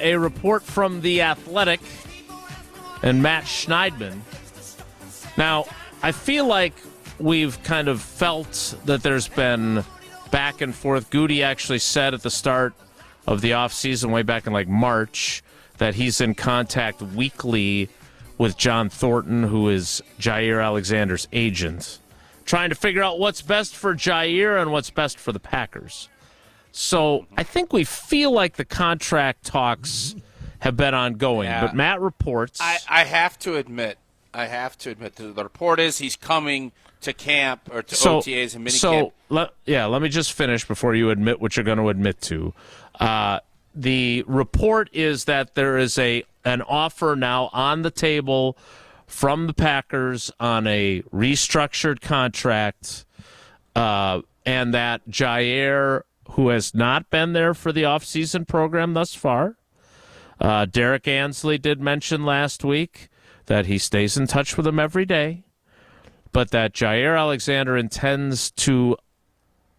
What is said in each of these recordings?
a report from The Athletic and Matt Schneidman. Now, I feel like we've kind of felt that there's been back and forth. Goody actually said at the start of the offseason, way back in like March, that he's in contact weekly with John Thornton, who is Jaire Alexander's agent, trying to figure out what's best for Jaire and what's best for the Packers. So I think we feel like the contract talks have been ongoing. Yeah. But Matt reports. I have to admit, the report is he's coming to camp or to OTAs and minicamp. Let me just finish before you admit what you're going to admit to. The report is that there is an offer now on the table from the Packers on a restructured contract, and that Jaire, who has not been there for the offseason program thus far, Derek Ansley did mention last week that he stays in touch with him every day, but that Jaire Alexander intends to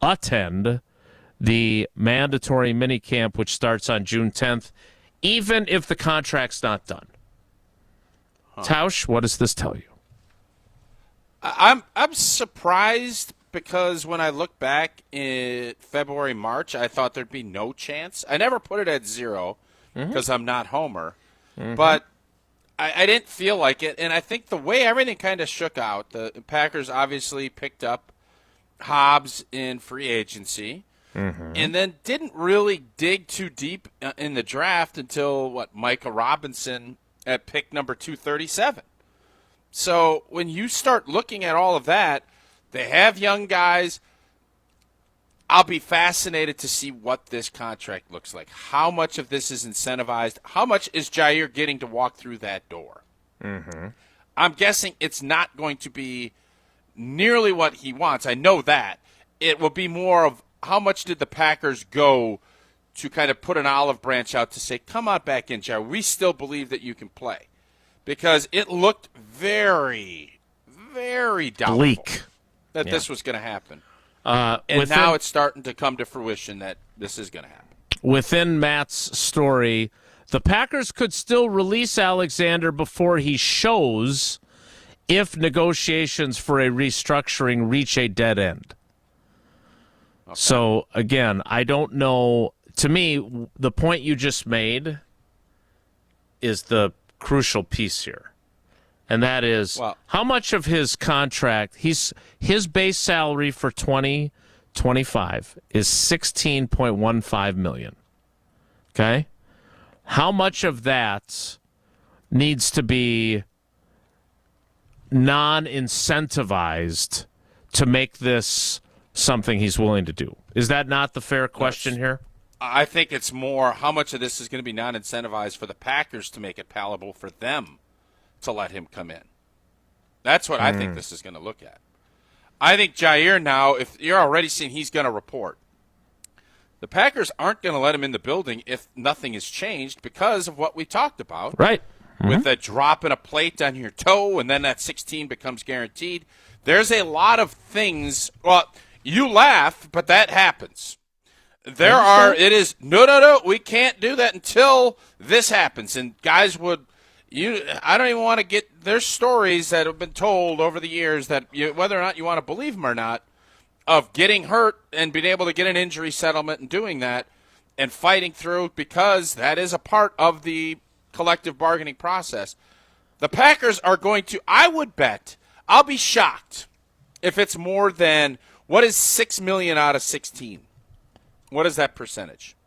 attend the mandatory minicamp, which starts on June 10th, even if the contract's not done. Tausch, what does this tell you? I'm surprised because when I look back in February, March, I thought there'd be no chance. I never put it at 0 because I'm not Homer. But I didn't feel like it. And I think the way everything kind of shook out, the Packers obviously picked up Hobbs in free agency and then didn't really dig too deep in the draft until, Micah Robinson at pick number 237. So when you start looking at all of that, they have young guys. I'll be fascinated to see what this contract looks like. How much of this is incentivized? How much is Jaire getting to walk through that door? I'm guessing it's not going to be nearly what he wants. I know that. It will be more of how much did the Packers go to kind of put an olive branch out to say, come on back in, Jaire. We still believe that you can play. Because it looked very, very doubtful that this was going to happen. And now it's starting to come to fruition that this is going to happen. Within Matt's story, the Packers could still release Alexander before he shows if negotiations for a restructuring reach a dead end. Okay. So, again, I don't know. To me, the point you just made is the crucial piece here. And that is how much of his contract, his base salary for 2025 is $16.15 million. Okay? How much of that needs to be non-incentivized to make this something he's willing to do? Is that not the fair question here? I think it's more how much of this is going to be non-incentivized for the Packers to make it palatable for them to let him come in. That's what I think this is going to look at. I think Jaire now, if you're already seeing he's going to report, the Packers aren't going to let him in the building if nothing has changed because of what we talked about. Right. With a drop in a plate on your toe and then that 16 becomes guaranteed. There's a lot of things. Well, you laugh, but that happens. No, we can't do that until this happens. And guys I don't even want to get, there's stories that have been told over the years that whether or not you want to believe them or not, of getting hurt and being able to get an injury settlement and doing that and fighting through because that is a part of the collective bargaining process. The Packers are going to, I would bet, I'll be shocked if it's more than, what is $6 million out of 16? What is that percentage?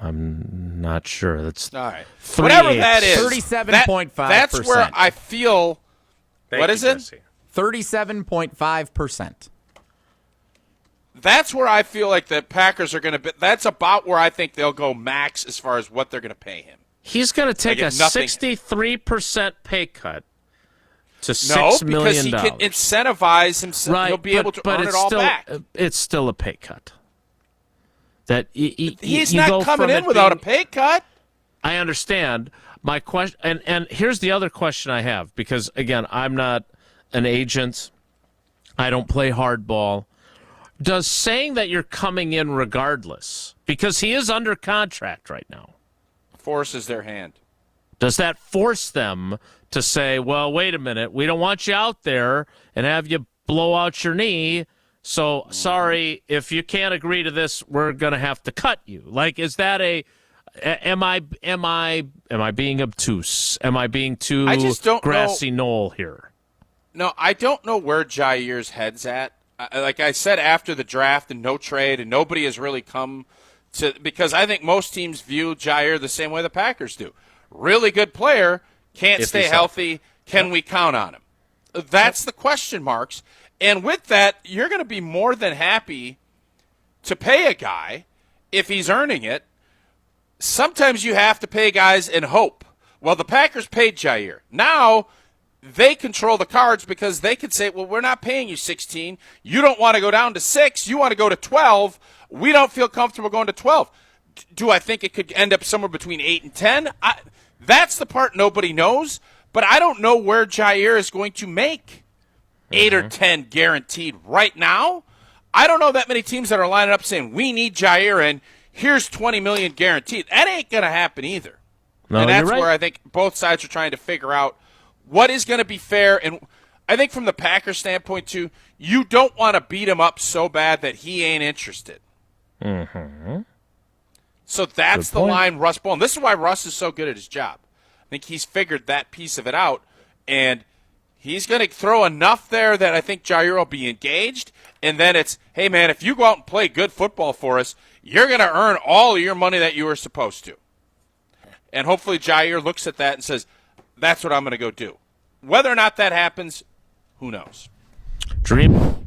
I'm not sure. That's all right. Whatever that is, 37.5%. That's where I feel. What is it? 37.5%. That's where I feel like the Packers are going to be. That's about where I think they'll go max as far as what they're going to pay him. He's going to take a 63% pay cut to $6 million. No, because he can incentivize himself. Right, he'll be able to earn it all back. It's still a pay cut. That he's not coming in without a pay cut. I understand. My question, and here's the other question I have, because again, I'm not an agent. I don't play hardball. Does saying that you're coming in regardless, because he is under contract right now, forces their hand. Does that force them to say, well, wait a minute, we don't want you out there and have you blow out your knee, so sorry, if you can't agree to this, we're going to have to cut you. Like, is that am I being obtuse? Am I being too grassy knoll here? No, I don't know where Jaire's head's at. Like I said, after the draft and no trade, and nobody has really come to, because I think most teams view Jaire the same way the Packers do. Really good player, can't stay healthy. Can we count on him? That's the question marks. And with that, you're going to be more than happy to pay a guy if he's earning it. Sometimes you have to pay guys and hope. Well, the Packers paid Jaire. Now they control the cards because they could say, well, we're not paying you 16. You don't want to go down to 6. You want to go to 12. We don't feel comfortable going to 12. Do I think it could end up somewhere between 8 and 10? That's the part nobody knows, but I don't know where Jaire is going to make 8 or 10 guaranteed right now. I don't know that many teams that are lining up saying, we need Jaire and here's $20 million guaranteed. That ain't going to happen either. No, and that's right. where I think both sides are trying to figure out what is going to be fair. And I think from the Packers standpoint, too, you don't want to beat him up so bad that he ain't interested. Mm-hmm. So that's the line Russ Bowlen. This is why Russ is so good at his job. I think he's figured that piece of it out, and he's going to throw enough there that I think Jaire will be engaged, and then it's, hey, man, if you go out and play good football for us, you're going to earn all of your money that you were supposed to. And hopefully Jaire looks at that and says, that's what I'm going to go do. Whether or not that happens, who knows? Dream.